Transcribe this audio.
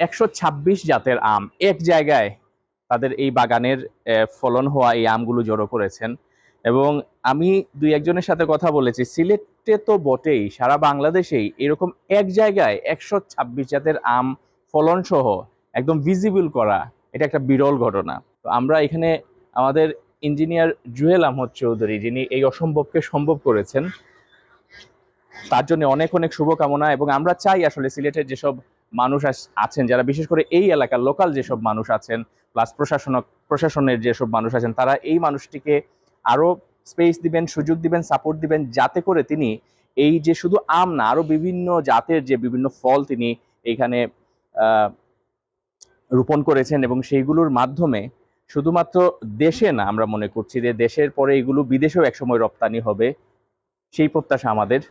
126 জাতের আম এক জায়গায় তাদের এই বাগানের ফলন হওয়া এই আমগুলো জড়ো করেছেন। এবং আমি দুই একজনের সাথে কথা বলেছি, সিলেটে তো বটেই, সারা বাংলাদেশেই এরকম এক জায়গায় 126 জাতের আম ফলন সহ একদম ভিজিবল করা, এটা একটা বিরল ঘটনা। তো আমরা এখানে আমাদের ইঞ্জিনিয়ার জুয়েল আহমদ চৌধুরী, যিনি এই অসম্ভবকে সম্ভব করেছেন, তার জন্য অনেক অনেক শুভকামনা। এবং আমরা চাই আসলে সিলেটের যেসব মানুষ আছেন, যারা বিশেষ করে এই এলাকার লোকাল যেসব মানুষ আছেন, প্লাস প্রশাসনের যেসব মানুষ আছেন, তারা এই মানুষটিকে আরো স্পেস দিবেন, সুযোগ দিবেন, সাপোর্ট দিবেন, যাতে করে তিনি এই যে শুধু আম না, আরো বিভিন্ন জাতের যে বিভিন্ন ফল তিনি এইখানে রোপণ করেছেন, এবং সেইগুলোর মাধ্যমে শুধুমাত্র দেশে না, আমরা মনে করছি যে দেশের পরে এগুলো বিদেশেও একসময় রপ্তানি হবে, সেই প্রত্যাশা আমাদের।